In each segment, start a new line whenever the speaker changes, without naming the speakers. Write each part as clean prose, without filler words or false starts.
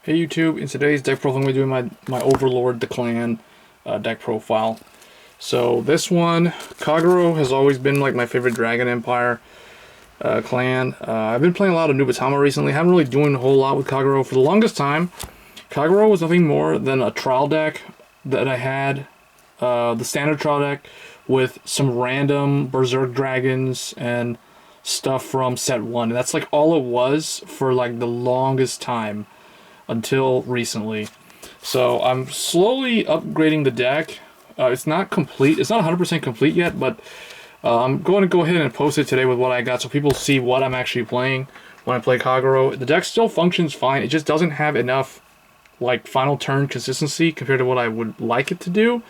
Hey YouTube, in today's deck profile I'm going to be doing my Overlord the Clan deck profile. So this one, Kagero has always been like my favorite Dragon Empire clan. I've been playing a lot of Nubatama recently, haven't really doing a whole lot with Kagero. For the longest time, Kagero was nothing more than a trial deck that I had, the standard trial deck with some random Berserk Dragons and stuff from set 1. And that's like all it was for like the longest time. Until recently. So I'm slowly upgrading the deck. It's not complete. It's not 100% complete yet, but I'm going to go ahead and post it today with what I got so people see what I'm actually playing when I play Kagero. The deck still functions fine. It just doesn't have enough like final turn consistency compared to what I would like it to do.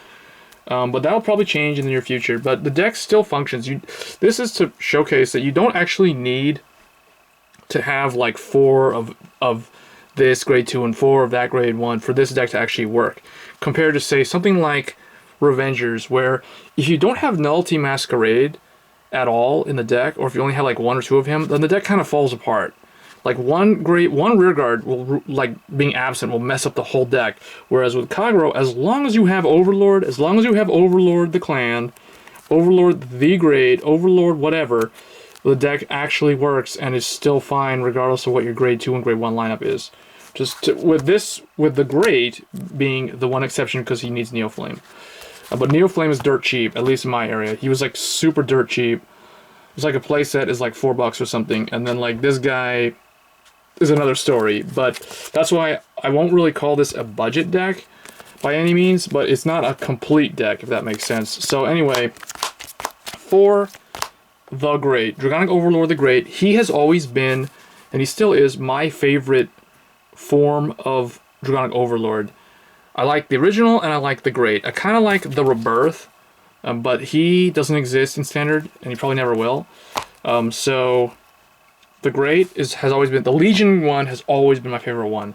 But that'll probably change in the near future. But the deck still functions. This is to showcase that you don't actually need to have like 4 of this grade 2 and 4 of that grade 1 for this deck to actually work, compared to say something like Revengers, where if you don't have Nullity Masquerade at all in the deck, or if you only have like 1 or 2 of him, then the deck kind of falls apart. Like one rearguard will, like being absent, will mess up the whole deck. Whereas with Kagero, as long as you have Overlord, as long as you have Overlord the Clan, Overlord the Grade, Overlord whatever, the deck actually works and is still fine regardless of what your grade 2 and grade 1 lineup is. With the grade being the one exception because he needs Neoflame. But Neoflame is dirt cheap, at least in my area. He was like super dirt cheap. It's like a playset is like $4 or something, and then like this guy is another story. But that's why I won't really call this a budget deck by any means, but it's not a complete deck, if that makes sense. So anyway, for the Great, Dragonic Overlord the Great, he has always been, and he still is, my favorite form of Dragonic Overlord. I like the original and I like the Great. I kind of like the Rebirth, but he doesn't exist in Standard, and he probably never will. So the Great has always been, the Legion one has always been my favorite one.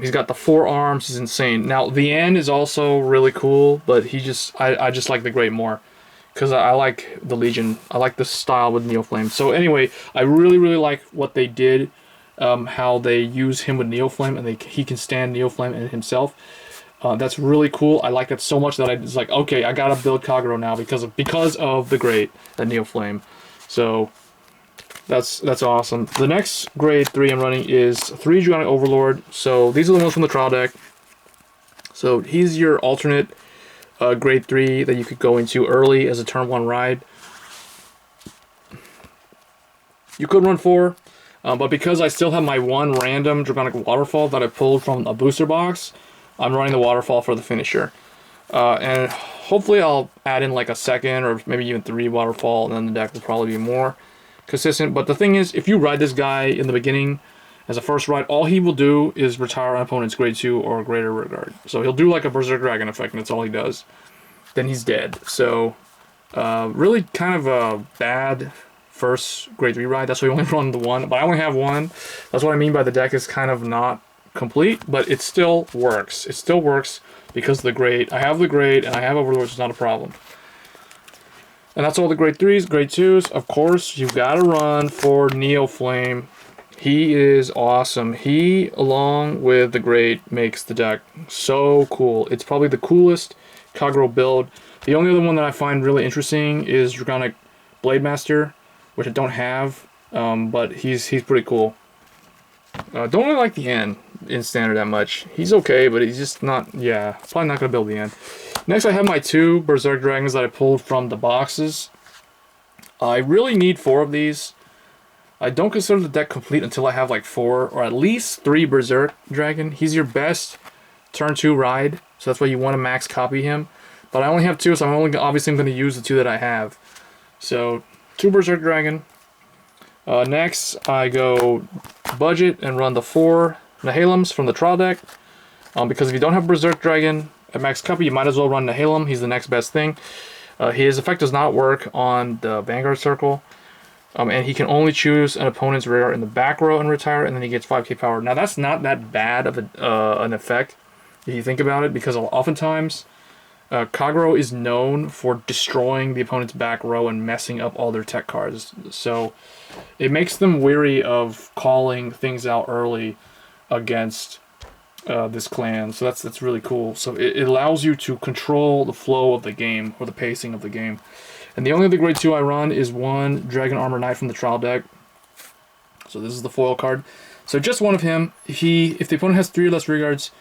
He's got the 4 arms, he's insane. Now the end is also really cool, but I just like the Great more. Because I like the Legion. I like the style with Neoflame. So anyway, I really, really like what they did. How they use him with Neoflame, and he can stand Neoflame in himself. That's really cool. I like that so much that I was like, okay, I gotta build Kagero now because of the Great, the Neoflame. So that's awesome. The next grade 3 I'm running is 3 Dragonic Overlord. So these are the ones from the trial deck. So he's your alternate grade 3 that you could go into early as a turn 1 ride. You could run 4, but because I still have my 1 random Dragonic Waterfall that I pulled from a booster box, I'm running the Waterfall for the finisher. And hopefully I'll add in like a 2nd or maybe even 3 Waterfall, and then the deck will probably be more consistent. But the thing is, if you ride this guy in the beginning as a first ride, all he will do is retire an opponent's grade 2 or greater rearguard. So he'll do like a Berserk Dragon effect, and that's all he does. Then he's dead. So really kind of a bad first grade 3 ride. That's why we only run the 1. But I only have 1. That's what I mean by the deck is kind of not complete, but it still works. It still works because of the grade. I have the grade, and I have Overlord, so it's not a problem. And that's all the grade 3s. Grade 2s, of course, you've got to run for Neoflame. He is awesome. He, along with the Great, makes the deck so cool. It's probably the coolest Kagero build. The only other one that I find really interesting is Dragonic Blademaster, which I don't have, but he's pretty cool. Don't really like the end in Standard that much. He's okay, but he's just not, yeah, probably not going to build the end. Next, I have my 2 Berserk Dragons that I pulled from the boxes. I really need 4 of these. I don't consider the deck complete until I have like 4 or at least 3 Berserk Dragon. He's your best turn 2 ride, so that's why you want to max copy him. But I only have 2, so I'm obviously going to use the 2 that I have. So 2 Berserk Dragon. Next, I go budget and run the 4 Nihilums from the trial deck. Because if you don't have Berserk Dragon at max copy, you might as well run Nihilum. He's the next best thing. His effect does not work on the Vanguard circle. And he can only choose an opponent's rear in the back row and retire, and then he gets 5k power. Now that's not that bad of an effect, if you think about it, because oftentimes Kagero is known for destroying the opponent's back row and messing up all their tech cards. So it makes them weary of calling things out early against this clan, so that's really cool. So it allows you to control the flow of the game, or the pacing of the game. And the only other grade 2 I run is one Dragon Armor Knight from the trial deck. So this is the foil card. So just one of him. If the opponent has 3 or less rear guards,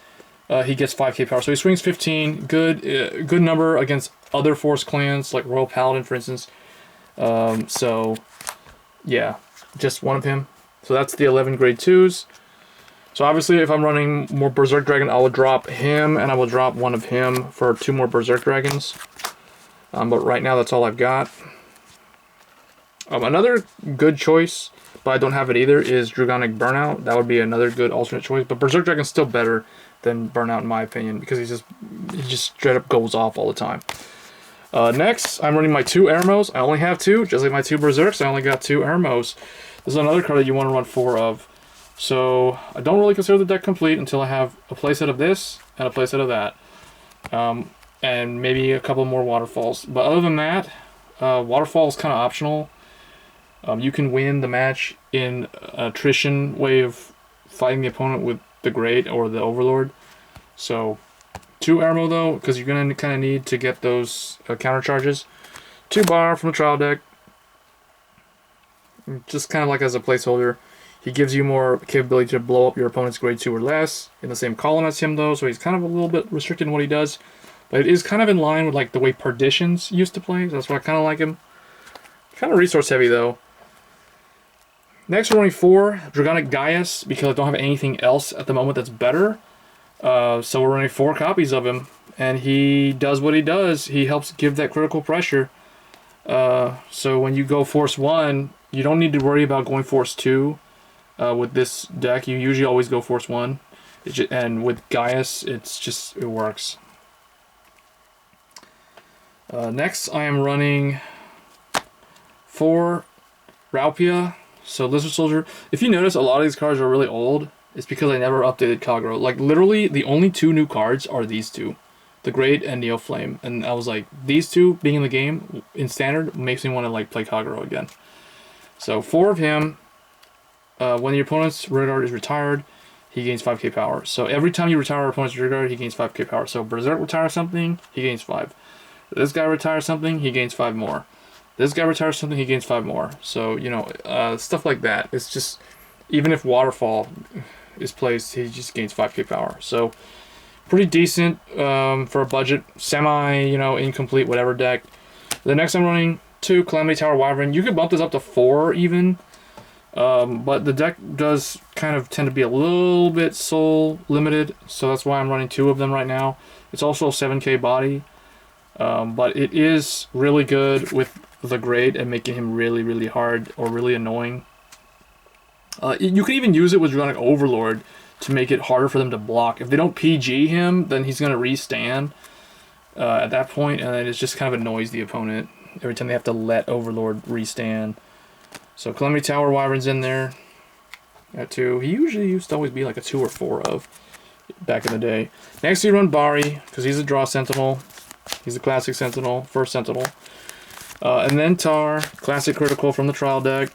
he gets 5k power. So he swings 15. Good number against other Force clans, like Royal Paladin, for instance. So, yeah, just one of him. So that's the 11 grade 2s. So obviously, if I'm running more Berserk Dragon, I will drop him, and I will drop one of him for 2 more Berserk Dragons. But right now, that's all I've got. Another good choice, but I don't have it either, is Dragonic Burnout. That would be another good alternate choice. But Berserk Dragon's still better than Burnout, in my opinion, because he just straight up goes off all the time. Next, I'm running my 2 Eremos. I only have 2, just like my 2 Berserks. I only got 2 Eremos. This is another card that you want to run 4 of. So I don't really consider the deck complete until I have a playset of this and a playset of that. And maybe a couple more waterfalls. But other than that, waterfall is kind of optional. You can win the match in an attrition way of fighting the opponent with the Great or the Overlord. So 2 Eremo though, because you're going to kind of need to get those counter charges. 2 Bar from the trial deck. Just kind of like as a placeholder. He gives you more capability to blow up your opponent's grade 2 or less in the same column as him though, so he's kind of a little bit restricted in what he does. But it is kind of in line with like the way Perditions used to play, so that's why I kind of like him. Kind of resource heavy though. Next we're running 4 Dragonic Gaius, because I don't have anything else at the moment that's better. So we're running 4 copies of him, and he does what he does. He helps give that critical pressure. So when you go Force 1, you don't need to worry about going Force 2. With this deck, you usually always go Force 1. And with Gaius, it works. Next, I am running 4 Raupia. So Lizard Soldier. If you notice, a lot of these cards are really old. It's because I never updated Kagero. Like, literally, the only 2 new cards are these 2. The Great and Neo Flame. And I was like, these 2 being in the game, in Standard, makes me want to, like, play Kagero again. So, 4 of him. When your opponent's rear guard is retired, he gains 5k power. So every time you retire your opponent's rear guard, he gains 5k power. So Berserk retires something, he gains 5. This guy retires something, he gains 5 more. This guy retires something, he gains 5 more. So, you know, stuff like that. It's just, even if Waterfall is placed, he just gains 5k power. So pretty decent for a budget, semi, you know, incomplete, whatever deck. The next I'm running 2 Calamity Tower Wyvern. You could bump this up to 4 even. But the deck does kind of tend to be a little bit soul limited, so that's why I'm running 2 of them right now. It's also a 7k body, but it is really good with the Great and making him really, really hard or really annoying. You can even use it with Dragonic Overlord to make it harder for them to block. If they don't PG him, then he's going to restand at that point, and then it just kind of annoys the opponent every time they have to let Overlord restand. So Calamity Tower Wyvern's in there. Got 2. He usually used to always be like a 2 or 4 of back in the day. Next you run Bari, because he's a draw sentinel. He's a classic sentinel, first sentinel. And then Tar, classic critical from the trial deck.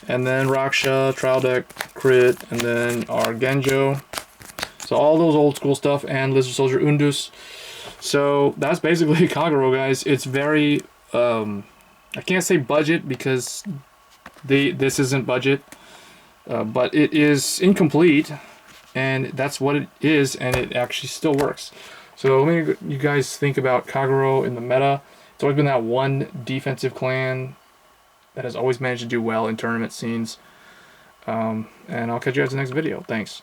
And then Raksha, trial deck, crit. And then our Genjo. So all those old school stuff, and Lizard Soldier Undus. So that's basically Kagero, guys. It's very, I can't say budget because this isn't budget, but it is incomplete, and that's what it is, and it actually still works. So let me you guys think about Kagero in the meta. It's always been that one defensive clan that has always managed to do well in tournament scenes. And I'll catch you guys in the next video. Thanks.